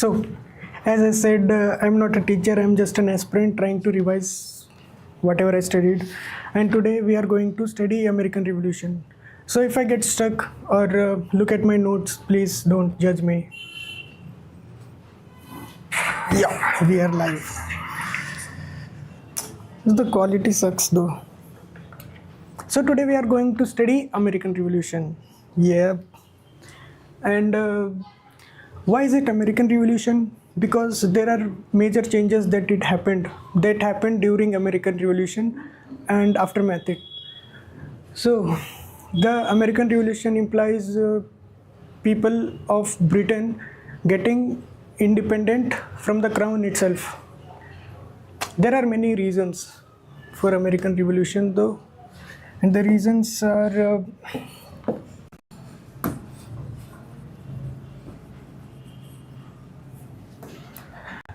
So, as I said, I'm not a teacher, I'm just an aspirant trying to revise whatever I studied. And today we are going to study American Revolution. So if I get stuck or look at my notes, please don't judge me. Yeah, we are live. The quality sucks though. So today we are going to study American Revolution. Yeah. And why is it American Revolution? Because there are major changes that happened during American Revolution and aftermath it. So the American Revolution implies people of Britain getting independent from the crown itself. There are many reasons for American Revolution though, and the reasons are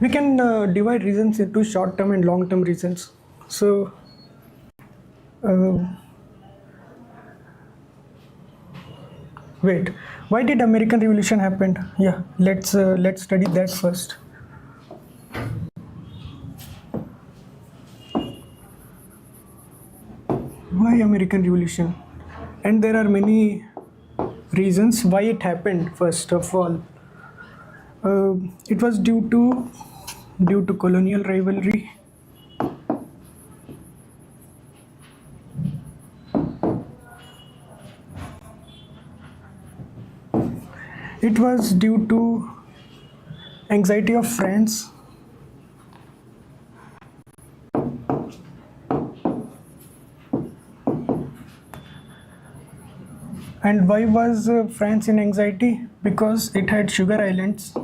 we can divide reasons into short-term and long-term reasons. So wait, why did American Revolution happen? Yeah, let's study that first. Why American Revolution? And there are many reasons why it happened. First of all, it was due to colonial rivalry. It was due to anxiety of France. And why was France in anxiety? Because it had sugar islands.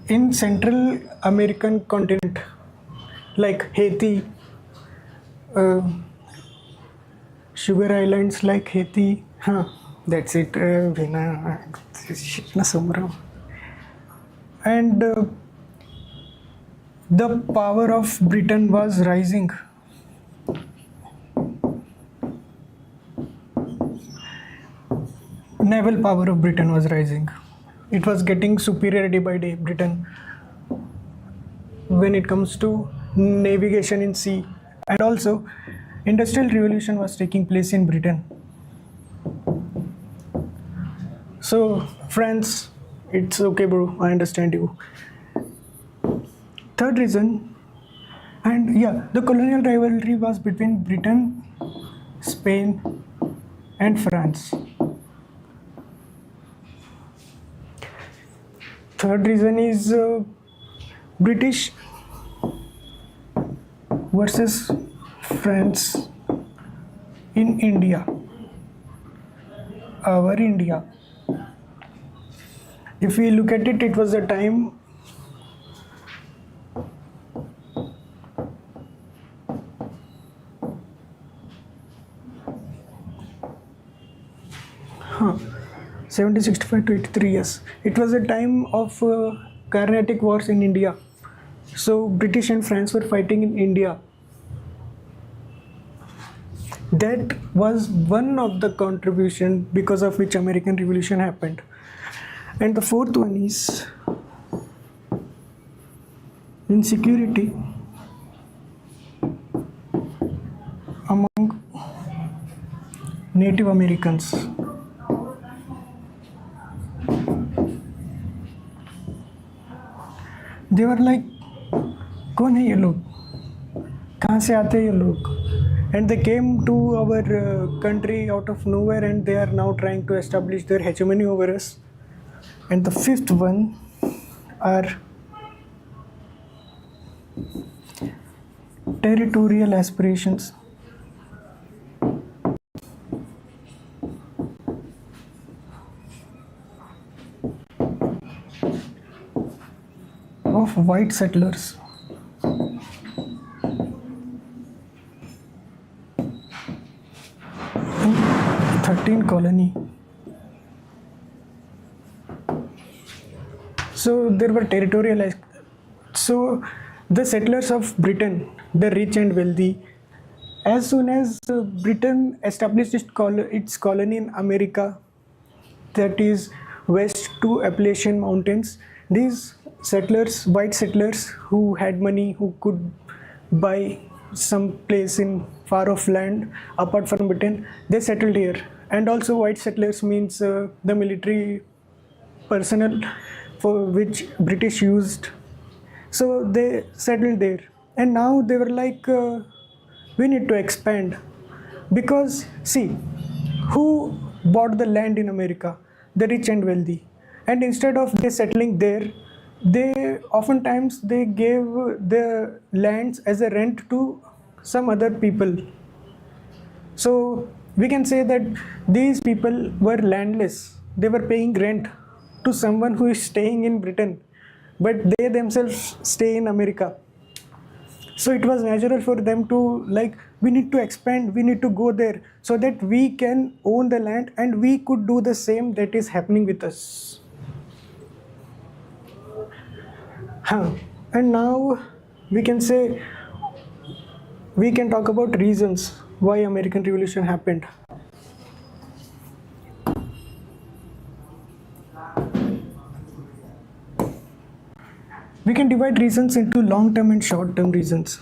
In Central American continent, like Haiti, sugar islands like Haiti. That's it. And the power of Britain was rising. Naval power of Britain was rising. It was getting superior day by day, Britain, when it comes to navigation in sea. And also, Industrial Revolution was taking place in Britain. So, France, it's okay bro, I understand you. Third reason, and yeah, the colonial rivalry was between Britain, Spain, and France. Third reason is British versus France in India, our India. If we look at it, it was a time huh, 1765 to 83 years. It was a time of Carnatic wars in India. So British and France were fighting in India. That was one of the contribution because of which American Revolution happened. And the fourth one is insecurity among Native Americans. They were like, कौन है ये लोग? कहाँ से आते हैं ये लोग? And they came to our country out of nowhere, and they are now trying to establish their hegemony over us. And the fifth one are territorial aspirations. Of white settlers. In 13 colony. So there were so the settlers of Britain, the rich and wealthy, As soon as Britain established its colony in America, that is west to Appalachian Mountains, these settlers, white settlers who had money, who could buy some place in far off land apart from Britain, they settled here. And also white settlers means the military personnel for which British used. So they settled there, and now they were like, we need to expand, because see, who bought the land in America? The rich and wealthy. And instead of they settling there, they oftentimes they gave the lands as a rent to some other people. So we can say that these people were landless. They were paying rent to someone who is staying in Britain, but they themselves stay in America. So it was natural for them to like, we need to expand, we need to go there so that we can own the land and we could do the same that is happening with us. And now we can say, we can talk about reasons why American Revolution happened. We can divide reasons into long-term and short-term reasons.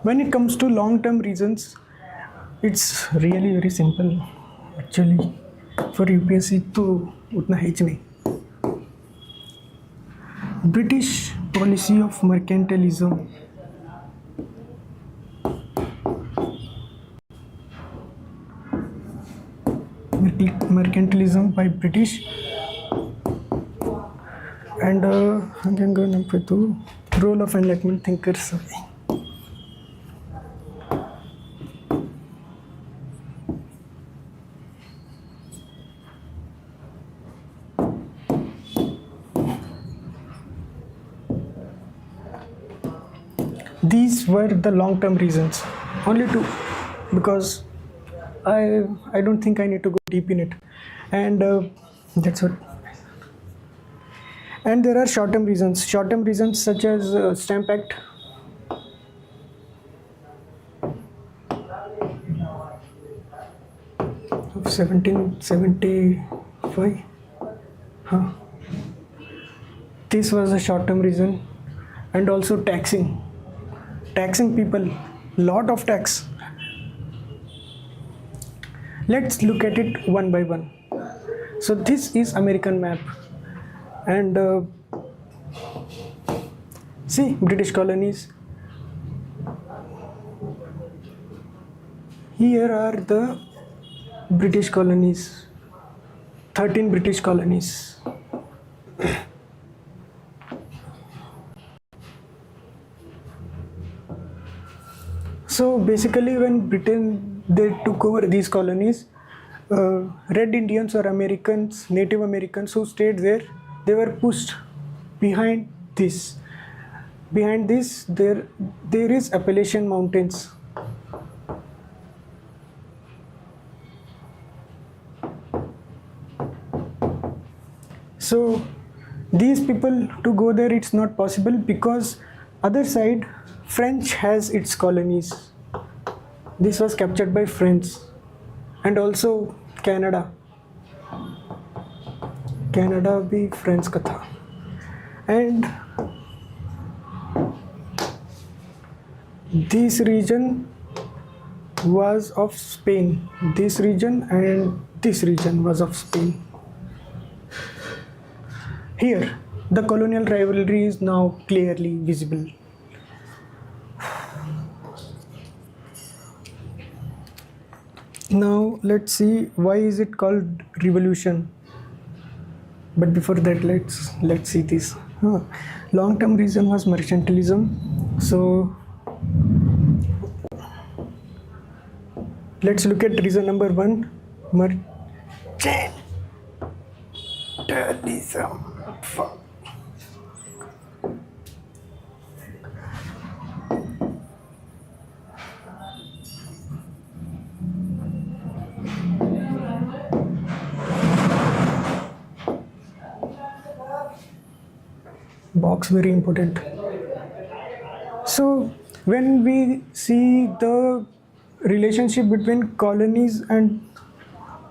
When it comes to long-term reasons, it's really very simple. Actually, for UPSC to utna hai nahi. British policy of mercantilism. Mercantilism by British, and role of Enlightenment thinkers. These were the long-term reasons, only two, because I don't think I need to go deep in it, and that's what. And there are short-term reasons such as Stamp Act, of 1775. This was a short-term reason, and also taxing people, lot of tax. Let's look at it one by one. So this is American map, and see, British colonies. Here are the British colonies, 13 British colonies. So basically, when Britain they took over these colonies, Red Indians or Americans, Native Americans who stayed there, they were pushed behind this. Behind this, there is Appalachian Mountains. So these people to go there, it's not possible, because other side French has its colonies. This was captured by French, and also Canada भी French का था. And this region was of Spain. This region and this region was of Spain. Here, the colonial rivalry is now clearly visible. Now let's see, why is it called revolution? But before that, let's see this. Long-term reason was mercantilism. So let's look at reason number 1, mercantilism. box very important. So when we see the relationship between colonies and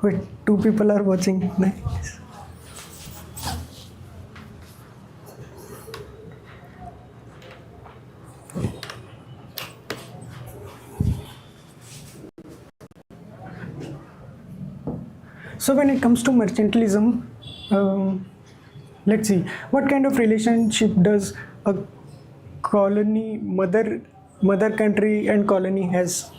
wait, two people are watching. Nice. So when it comes to mercantilism, let's see what kind of relationship does a colony, mother country and colony has.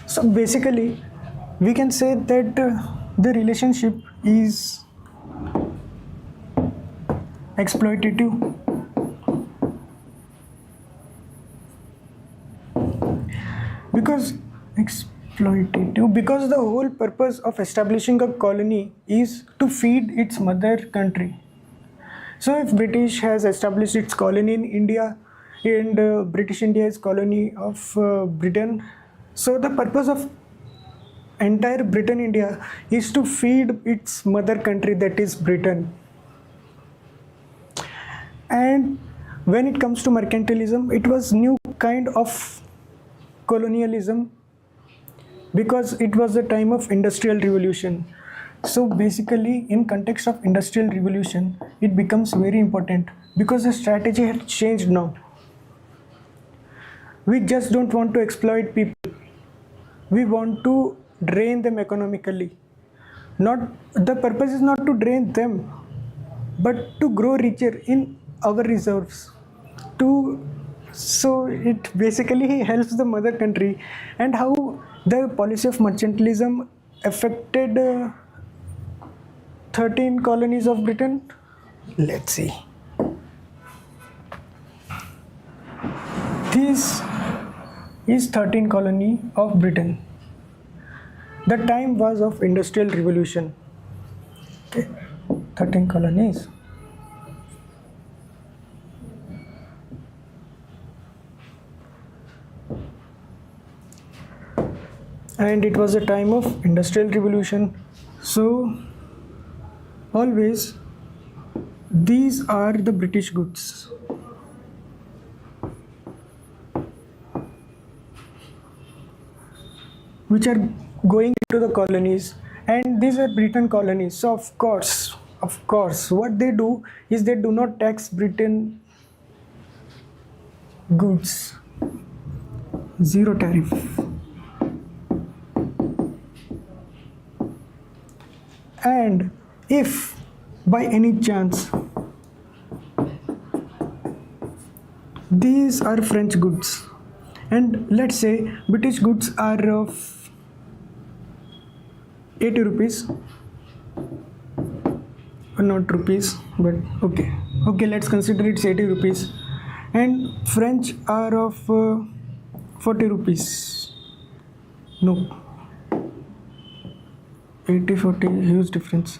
So basically, we can say that the relationship is exploitative, because the whole purpose of establishing a colony is to feed its mother country. So if British has established its colony in India and British India is colony of Britain, so the purpose of entire Britain India is to feed its mother country, that is Britain. And when it comes to mercantilism, it was new kind of colonialism because it was the time of industrial revolution. So basically, in context of industrial revolution, it becomes very important because the strategy has changed now. We just don't want to exploit people. We want to drain them economically. The purpose is not to drain them, but to grow richer in our reserves. So it basically helps the mother country. And how the policy of mercantilism affected 13 colonies of Britain? Let's see. This is 13 colony of Britain. The time was of industrial revolution. Okay, 13 colonies. And it was a time of industrial revolution. So always these are the British goods. Which are going to the colonies, and these are Britain colonies. So of course, what they do is they do not tax Britain goods. Zero tariff. And if by any chance these are French goods, and let's say British goods are of 80 rupees, not rupees, but okay, let's consider it's 80 rupees, and French are of 40 rupees. No, 80-40, huge difference.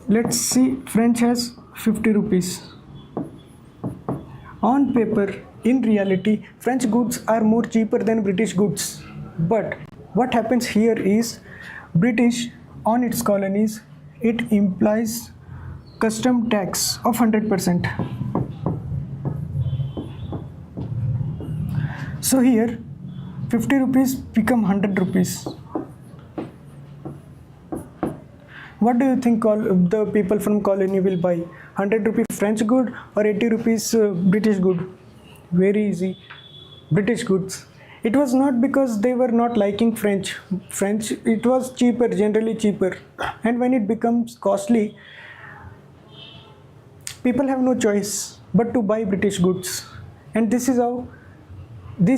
Let's see, French has 50 rupees. On paper, in reality, French goods are more cheaper than British goods. But what happens here is British on its colonies, it implies custom tax of 100%. So here 50 rupees become 100 rupees. What do you think the people from colony will buy? 100 rupees French good or 80 rupees British good? Very easy, British goods. It was not because they were not liking French, it was cheaper, generally cheaper. And when it becomes costly, people have no choice but to buy British goods. And this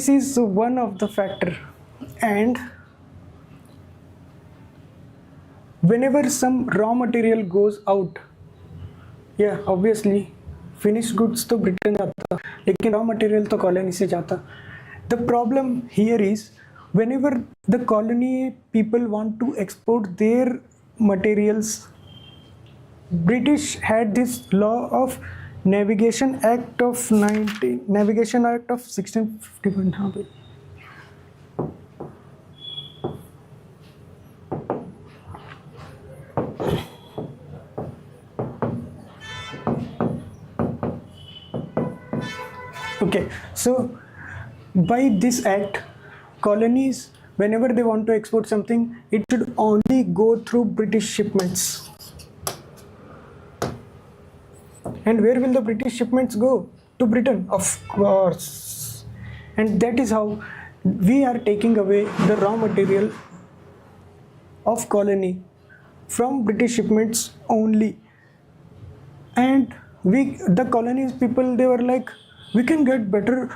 is one of the factor. And whenever some raw material goes out, yeah, obviously finished goods to Britain जाता, लेकिन raw material तो colony से जाता. The problem here is whenever the colony people want to export their materials British had this law of Navigation Act of 1651. Okay, so by this act, colonies, whenever they want to export something, it should only go through British shipments. And where will the British shipments go? To Britain, of course. And that is how we are taking away the raw material of colony from British shipments only. And the colonies people, they were like, we can get better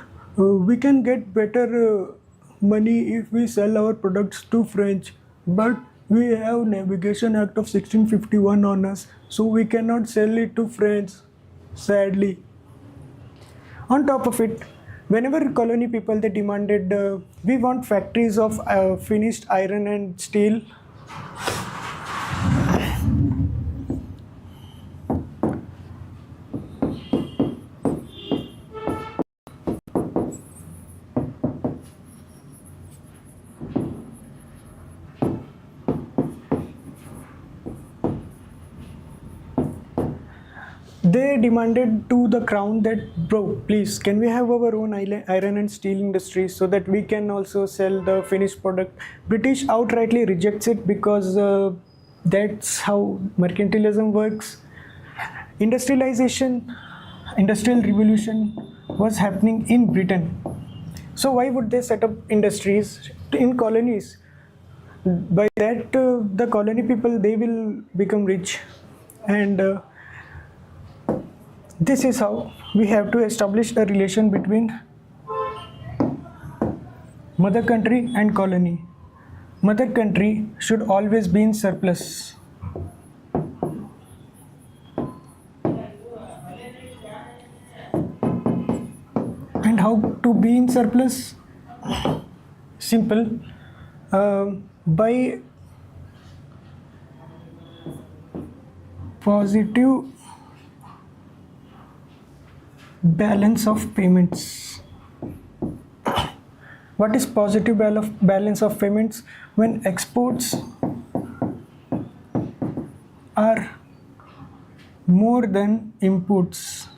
money if we sell our products to French, but we have Navigation Act of 1651 on us, so we cannot sell it to French, sadly. On top of it, whenever colony people, they demanded, we want factories of finished iron and steel. They demanded to the crown that, bro, please, can we have our own iron and steel industry so that we can also sell the finished product? British outrightly rejects it because that's how mercantilism works. Industrial revolution was happening in Britain. So why would they set up industries in colonies? By that, the colony people, they will become rich. And this is how we have to establish a relation between mother country and colony. Mother country should always be in surplus. And how to be in surplus? Simple. By positive balance of payments. What is positive balance of payments? When exports are more than imports.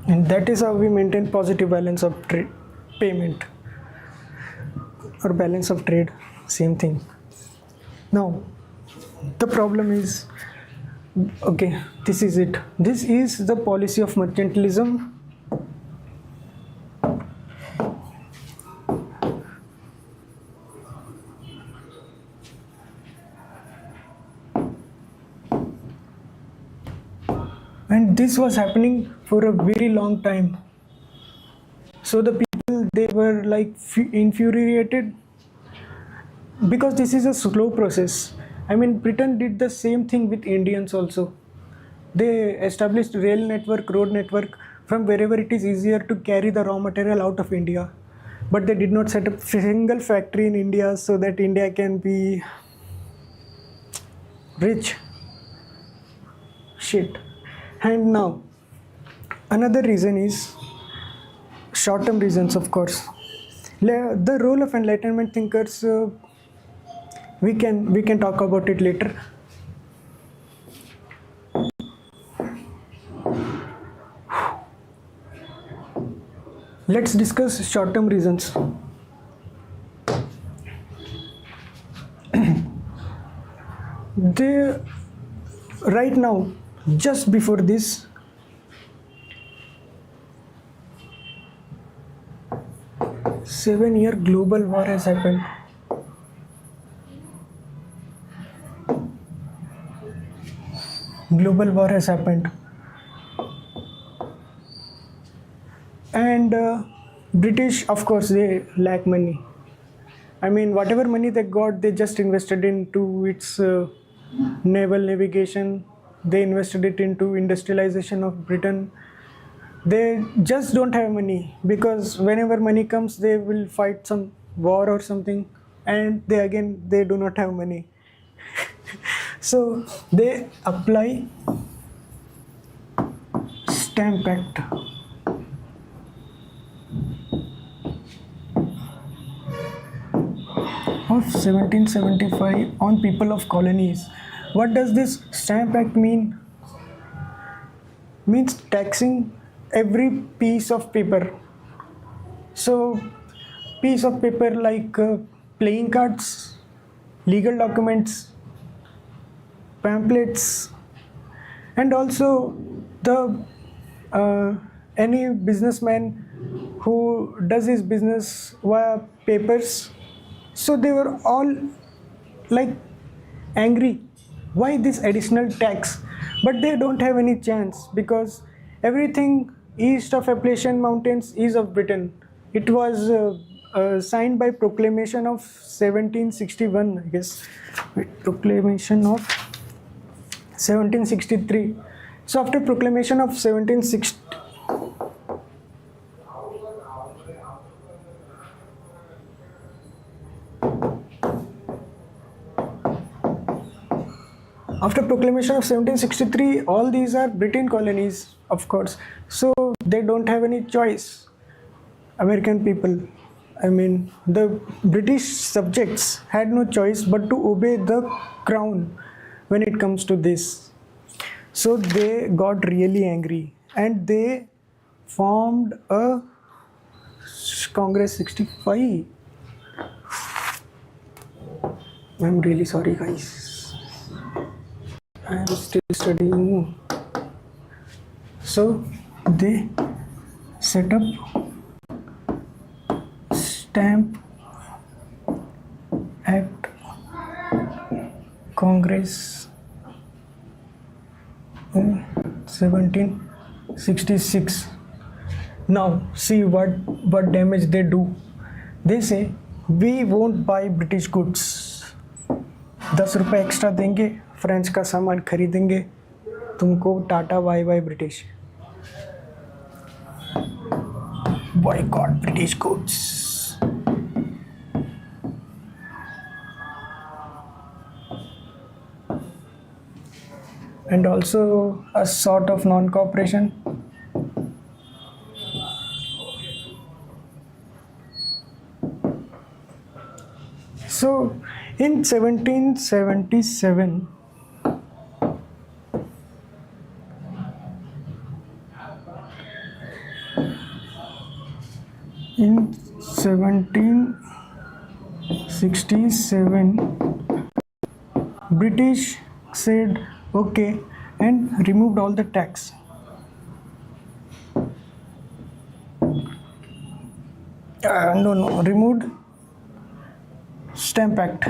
And that is how we maintain positive balance of payment or balance of trade. Same thing. Now, the problem is, okay, this is it. This is the policy of mercantilism. And this was happening for a very long time. So the people, they were like infuriated, because this is a slow process. I mean, Britain did the same thing with Indians also. They established rail network, road network from wherever it is easier to carry the raw material out of India. But they did not set up a single factory in India so that India can be rich. Shit. And now, another reason is short-term reasons, of course. The role of Enlightenment thinkers, we can talk about it later. Let's discuss short-term reasons. Right now, just before this, seven-year global war has happened. Global war has happened. And British, of course, they lack money. I mean, whatever money they got, they just invested into its naval navigation. They invested it into industrialization of Britain. they just don't have money, because whenever money comes they will fight some war or something, and they do not have money. So they apply Stamp Act. Of 1775 on people of colonies. What does this Stamp Act mean? Means taxing every piece of paper. So piece of paper like playing cards, legal documents, pamphlets, and also the any businessman who does his business via papers. So they were all like angry, why this additional tax? But they don't have any chance, because everything east of Appalachian Mountains is of Britain. It was signed by proclamation of 1761, I guess. Wait, proclamation of 1763. So after proclamation of 1760, after proclamation of 1763, all these are Britain colonies, of course. So they don't have any choice. American people, I mean, the British subjects had no choice but to obey the crown when it comes to this. So they got really angry and they formed a Congress 65. I'm really sorry, guys. I am still studying. So they set up Stamp Act Congress in 1766. Now see what damage they do. They say we won't buy British goods. 10 रुपये extra देंगे, French का सामान खरीदेंगे, तुमको tata bye bye British. Boycott British goods. And also a sort of non-cooperation. So in 1777, in 1767, British said okay and removed all the tax. Removed Stamp Act.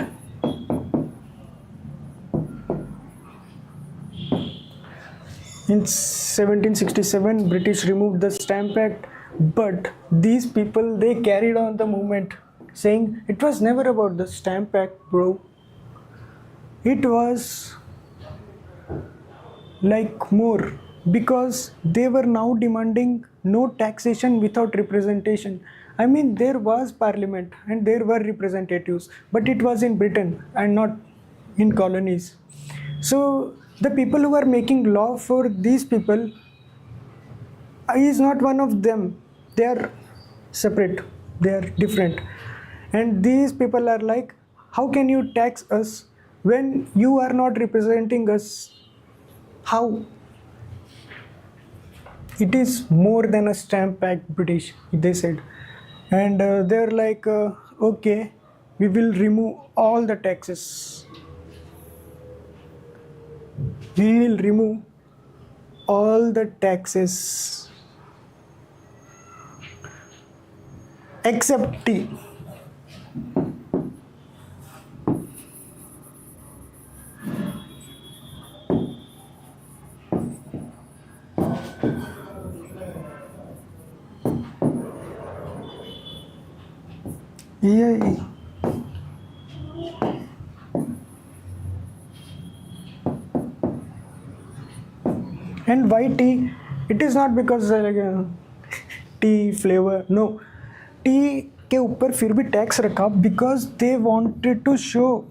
In 1767, British removed the Stamp Act, but these people, they carried on the movement, saying it was never about the Stamp Act, bro. It was like more, because they were now demanding no taxation without representation. I mean, there was parliament and there were representatives, but it was in Britain and not in colonies. So the people who are making law for these people is not one of them. They are separate, they are different. And these people are like, how can you tax us when you are not representing us? How? It is more than a Stamp Act, British, they said. And they're like, okay, we will remove all the taxes. We will remove all the taxes except tea. Yay. And why tea? It is not because tea flavour, no, tea के ऊपर फिर भी tax रखा because they wanted to show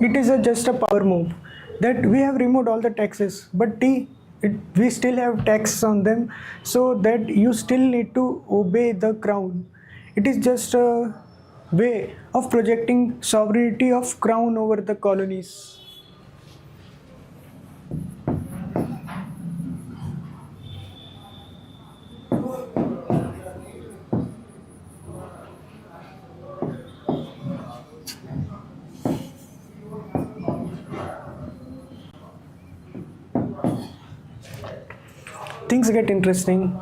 it is just a power move that we have removed all the taxes, but we still have tax on them, so that you still need to obey the crown. It is just a way of projecting sovereignty of crown over the colonies. Things get interesting.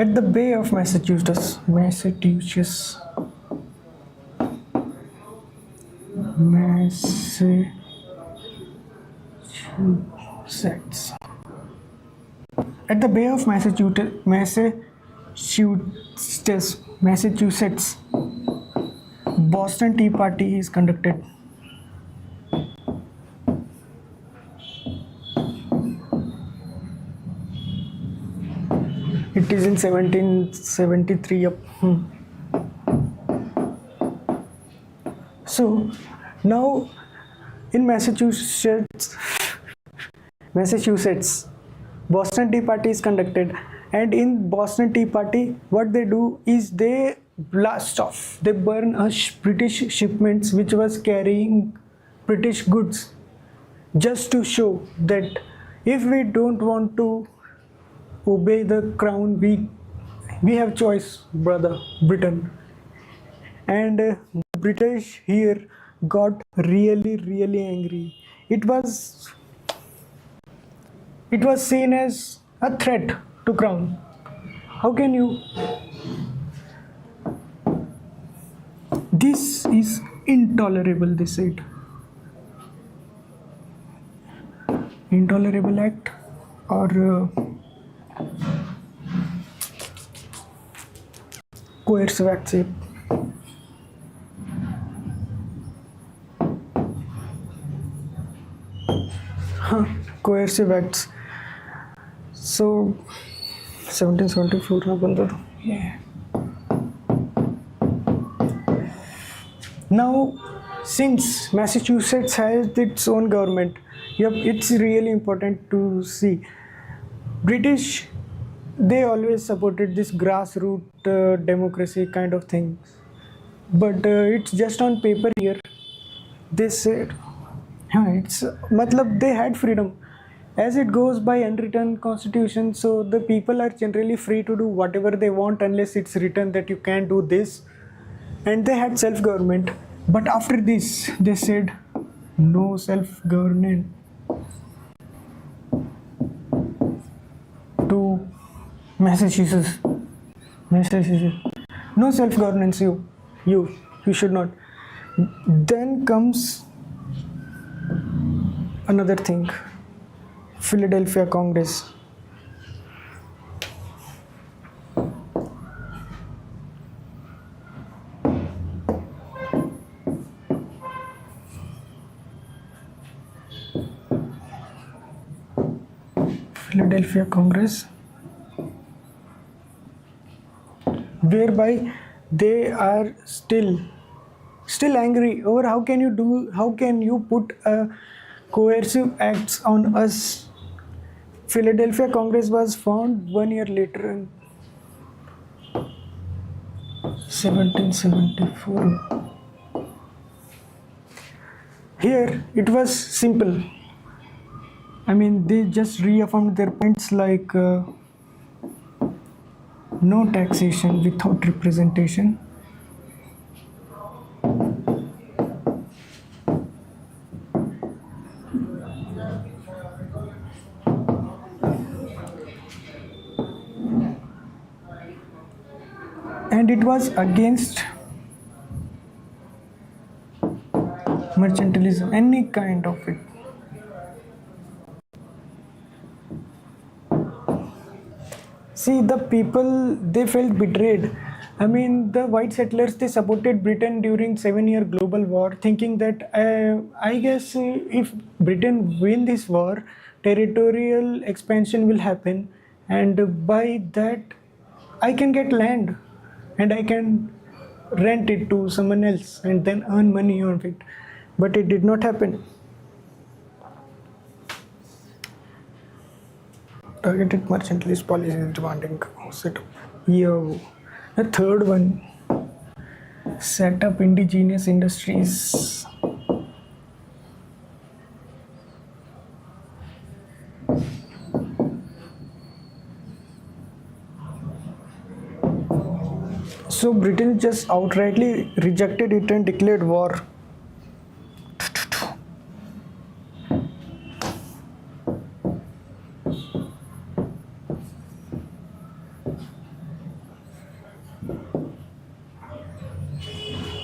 At the Bay of Massachusetts, At the Bay of Massachusetts, Boston Tea Party is conducted. It is in 1773. So now in Massachusetts, Boston Tea Party is conducted, and in Boston Tea Party, what they do is they burn British shipments which was carrying British goods, just to show that if we don't want to obey the crown, we have choice, brother, Britain. And the British here got really angry. It was seen as a threat to crown. How can you? This is intolerable, they said. Intolerable act, or coercive acts. Coercive acts. So 1774 na banda. Yeah. Now, since Massachusetts has its own government, it's really important to see. British, they always supported this grassroots democracy kind of thing, but it's just on paper here. They said, they had freedom. As it goes by unwritten constitution, so the people are generally free to do whatever they want unless it's written that you can't do this. And they had self-government, but after this, they said no self-government to Massachusetts. No self-governance, you should not. Then comes another thing, Philadelphia Congress. Philadelphia Congress, whereby they are still angry over how can you put coercive acts on us. Philadelphia Congress was formed 1 year later in 1774. Here it was simple. They just reaffirmed their points like no taxation without representation, and it was against mercantilism, any kind of it. See, the people, they felt betrayed. I mean, the white settlers, they supported Britain during 7-year global war, thinking that I guess if Britain win this war, territorial expansion will happen, and by that, I can get land, and I can rent it to someone else, and then earn money on it. But it did not happen. Targeted mercantilist policy is demanding set up. Yo, the third one, set up indigenous industries. So Britain just outrightly rejected it and declared war.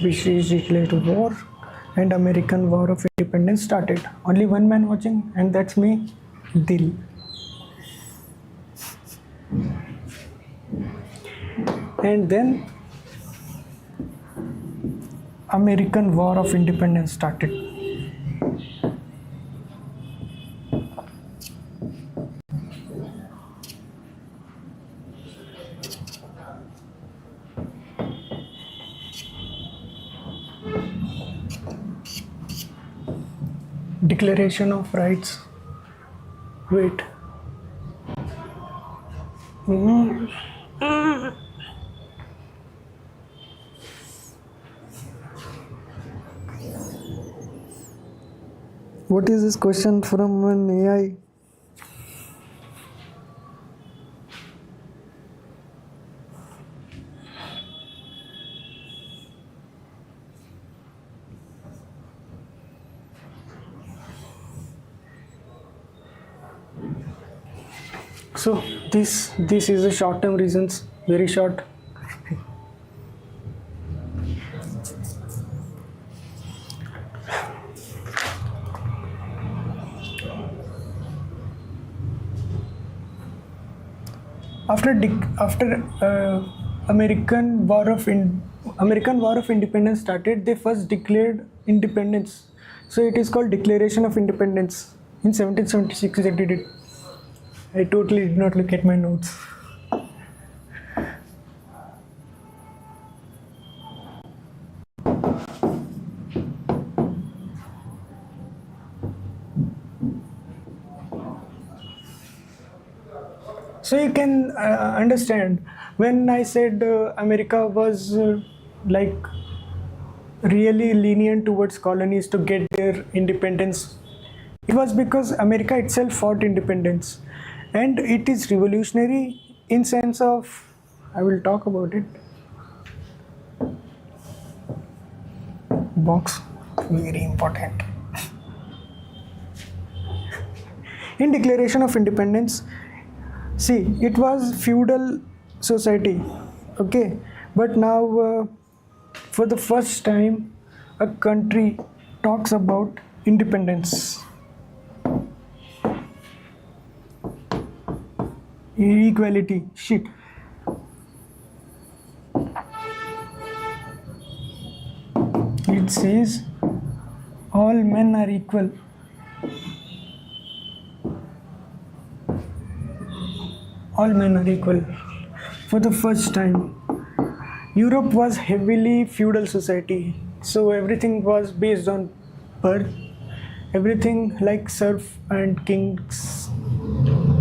British declared war and American War of Independence started. Only one man watching, and that's me, Dil. And then American War of Independence started. Declaration of Rights. Wait. What is this question from an AI? So this is a short term reasons, very short. After American War of Independence started, they first declared independence. So it is called Declaration of Independence. In 1776 they did it. I totally did not look at my notes. So you can understand when I said America was like really lenient towards colonies to get their independence, it was because America itself fought independence, and it is revolutionary in sense of, I will talk about it. Box, very important. In Declaration of Independence, see, it was feudal society, okay, but now for the first time a country talks about independence, equality, shit. It says all men are equal. All men are equal. For the first time, Europe was heavily feudal society, so everything was based on birth, everything like serf and kings.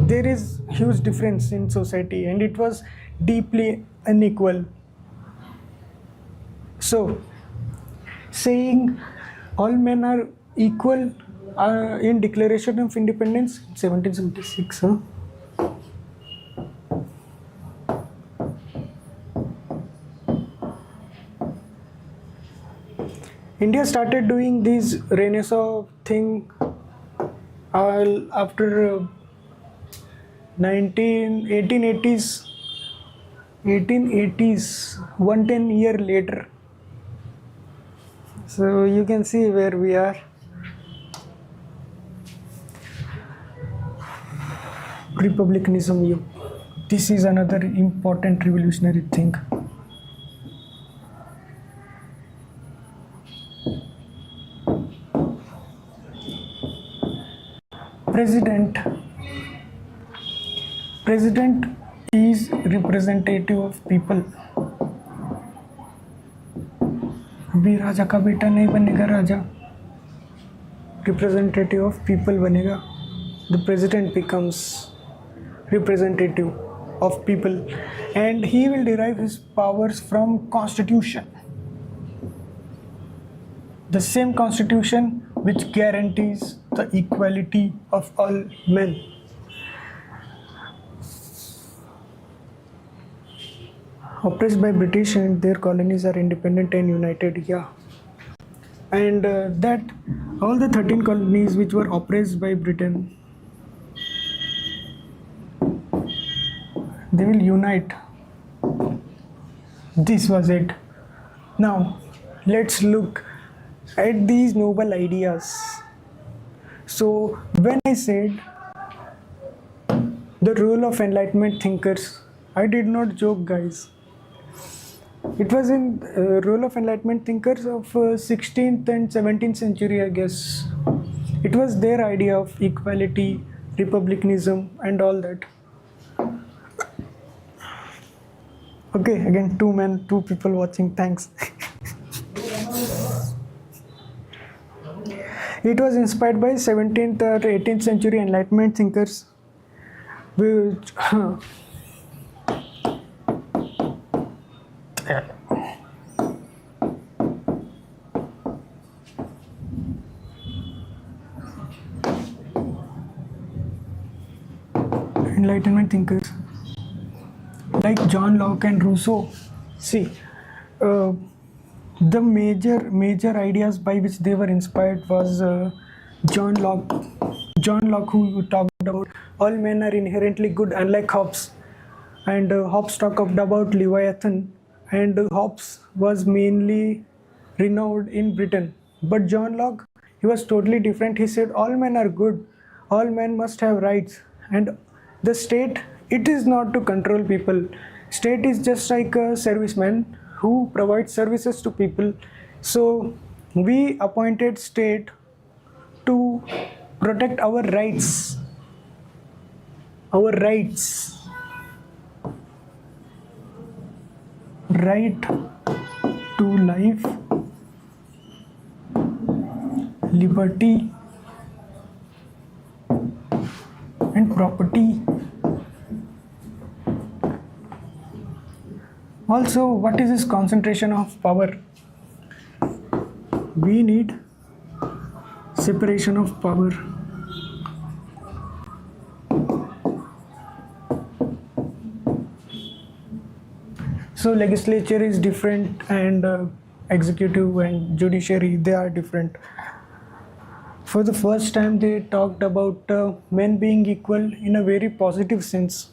There is huge difference in society, and it was deeply unequal. So, saying all men are equal in Declaration of Independence, 1776, huh? India started doing this Renaissance thing after 1880s, 110 year later. So you can see where we are. Republicanism, This is another important revolutionary thing. President is representative of people. अभी राजा का बेटा नहीं बनेगा राजा, representative of people बनेगा. The president becomes representative of people and he will derive his powers from constitution, the same constitution which guarantees the equality of all men. Oppressed by British and their colonies are independent and united. Yeah, and that all the 13 colonies which were oppressed by Britain, they will unite. This was it. Now let's look at these noble ideas. So when I said the role of enlightenment thinkers, I did not joke, guys. It was in role of enlightenment thinkers of 16th and 17th century, I guess. It was their idea of equality, republicanism and all that. Okay, again, two people watching, thanks. It was inspired by 17th or 18th century enlightenment thinkers, which enlightenment thinkers like John Locke and Rousseau. See, the major ideas by which they were inspired was John Locke, who talked about all men are inherently good, unlike Hobbes. And Hobbes talked about Leviathan, and Hobbes was mainly renowned in Britain. But John Locke, he was totally different. He said all men are good, all men must have rights, and the state, it is not to control people. State is just like a serviceman who provides services to people. So we appointed state to protect our rights. Right to life, liberty and property. Also, what is this concentration of power? We need separation of power. So legislature is different, and executive and judiciary, they are different. For the first time, they talked about men being equal in a very positive sense.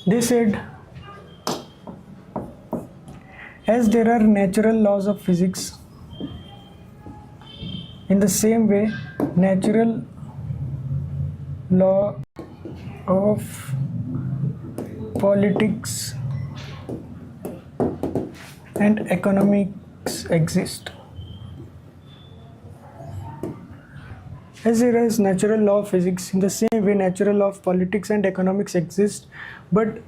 They said, as there are natural laws of physics, in the same way, natural law of politics and economics exist. As there is natural law of physics, in the same way natural law of politics and economics exist, but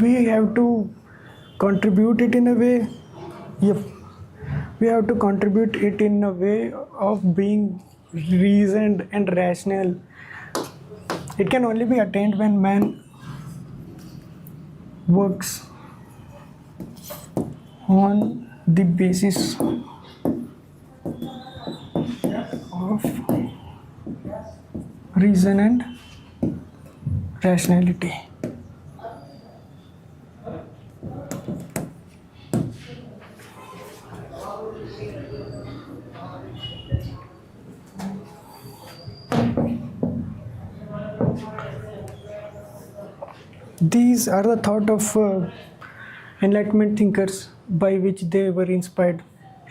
we have to contribute it in a way. Yep, we have to contribute it in a way of being reasoned and rational. It can only be attained when man works on the basis of reason and rationality. These are the thought of enlightenment thinkers by which they were inspired,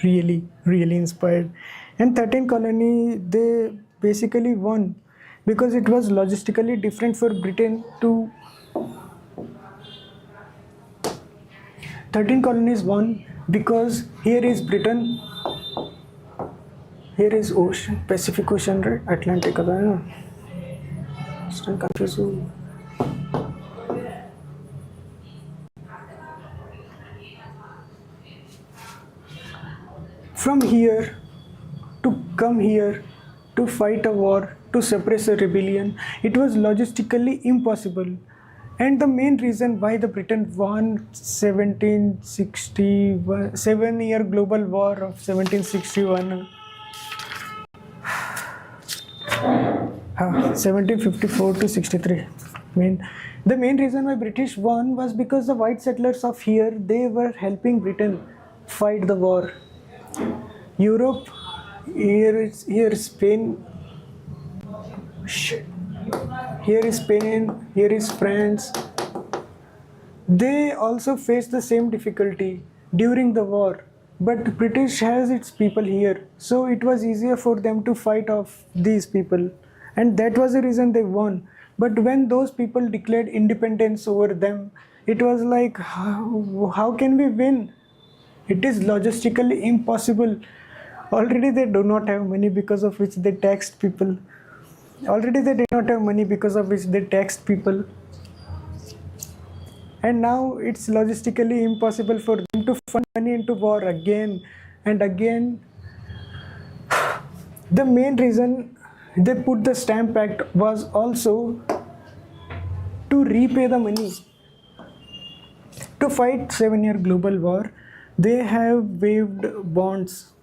really inspired. And 13 colony, they basically won because it was logistically different for Britain to 13 colonies won because here is Britain, here is ocean, Pacific Ocean, right? Atlantic, Eastern countries. From here to come here to fight a war, to suppress a rebellion, it was logistically impossible. And the main reason why the Britain won 1761, 7-year global war of 1761, 1754 to 63. The main reason why British won was because the white settlers of here, they were helping Britain fight the war. Europe, here Spain, here is Spain, here is France. They also faced the same difficulty during the war, but British has its people here, so it was easier for them to fight off these people, and that was the reason they won. But when those people declared independence over them, it was like, how can we win? It is logistically impossible. Already they do not have money, because of which they taxed people. Already they did not have money, because of which they taxed people. And now it's logistically impossible for them to fund money into war again and again. The main reason they put the Stamp Act was also to repay the money. To fight 7-year global war, they have waived bonds.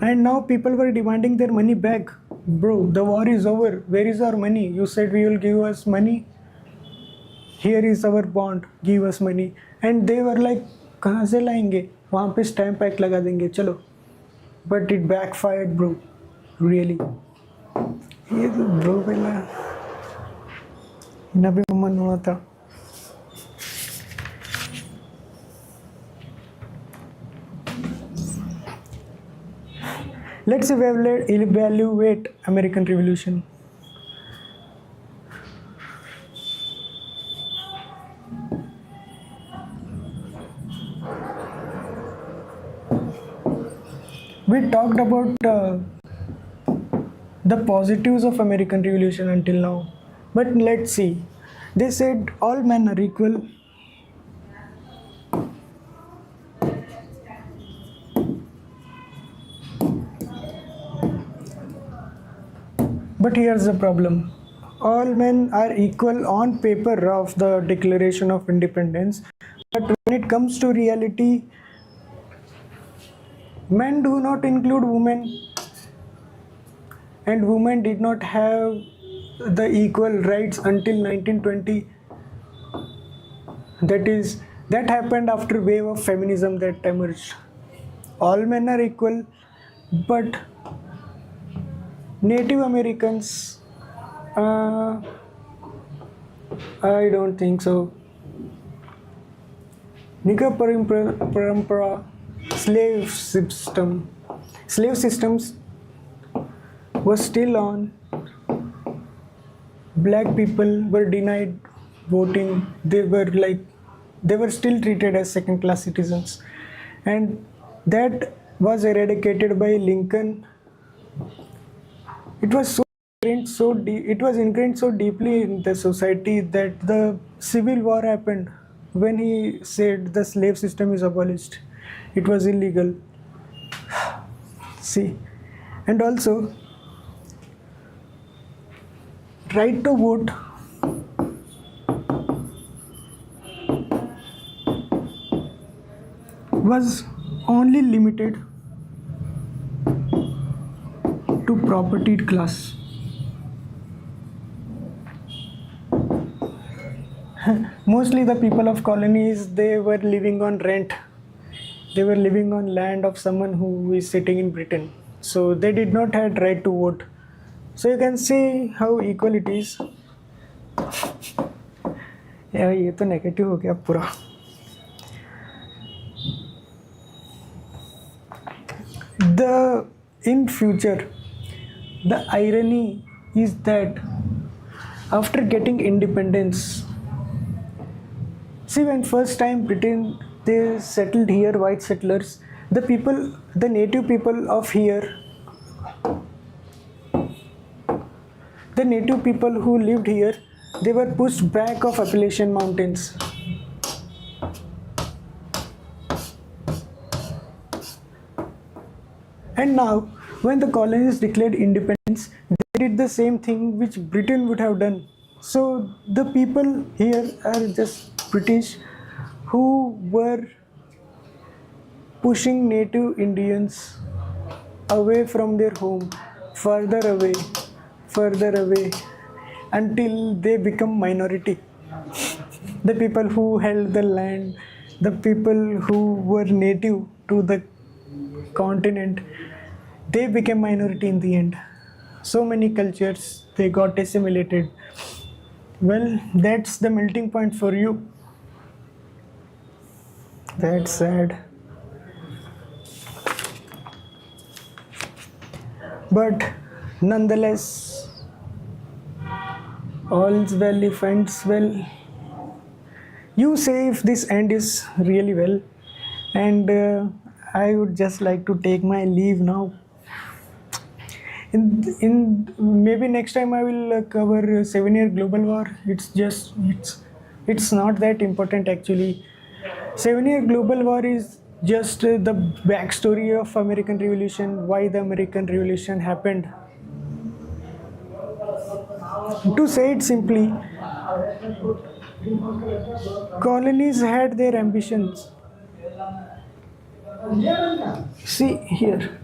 And now people were demanding their money back. Bro, the war is over. Where is our money? You said we will give us money. Here is our bond. Give us money. And they were like, कहाँ से लाएंगे? वहाँ पे Stamp Act लगा देंगे, चलो. But it backfired, bro. Really. ये तो bro पहला इन्हें भी मन हुआ था. Let's evaluate American Revolution. We talked about the positives of American Revolution until now, but let's see. They said all men are equal. But here's the problem. All men are equal on paper of the Declaration of Independence, but when it comes to reality, men do not include women, and women did not have the equal rights until 1920. That happened after wave of feminism that emerged. All men are equal, but Native Americans, I don't think so. Nika Parampara, slave systems was still on. Black people were denied voting. They were still treated as second-class citizens, and that was eradicated by Lincoln. It was ingrained so deeply in the society that the Civil War happened when he said the slave system is abolished. It was illegal. See, and also right to vote was only limited to propertied class. Mostly the people of colonies, they were living on rent. They were living on land of someone who is sitting in Britain. So they did not have right to vote. So you can see how equal it is. यार ये तो negative हो गया पूरा. In future, the irony is that after getting independence, see, when first time Britain they settled here, white settlers, the native people of here, the native people who lived here, they were pushed back of Appalachian Mountains. And now, when the colonies declared independence, they did the same thing which Britain would have done. So the people here are just British who were pushing native Indians away from their home, further away, until they become minority. The people who held the land, the people who were native to the continent, they became minority in the end. So many cultures, they got assimilated. Well, that's the melting point for you. That's sad. But nonetheless, all's well if ends well. You say if this end is really well, and I would just like to take my leave now. In maybe next time I will cover 7-year global war. It's not that important actually. 7-year global war is just the backstory of American Revolution, why the American Revolution happened. To say it simply, colonies had their ambitions. See here.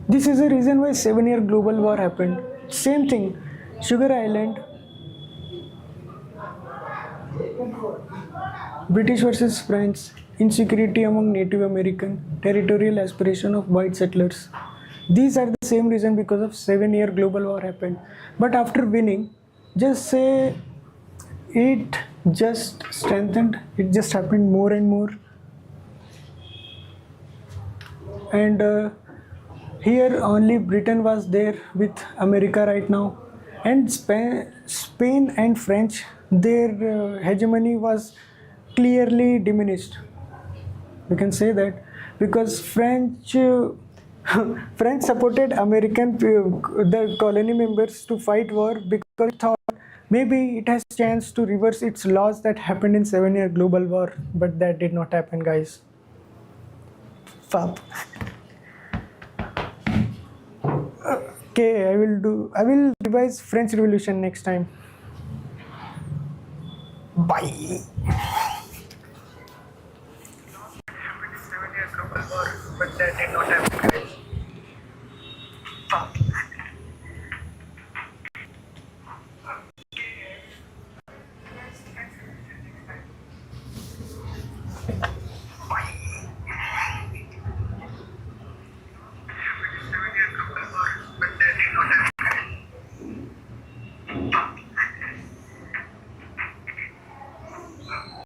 This is the reason why 7-year global war happened. Same thing, Sugar Island, British versus French, insecurity among Native American, territorial aspiration of white settlers. These are the same reason because of 7-year global war happened. But after winning, just say it just strengthened, it just happened more and more. And here only Britain was there with America right now, and Spain and French, their hegemony was clearly diminished. We can say that because French French supported the colony members to fight war because it thought maybe it has chance to reverse its loss that happened in 7-year global war, but that did not happen, guys. Fab. Okay, I will revise French Revolution next time. Bye. 7-year global war, but that did not happen.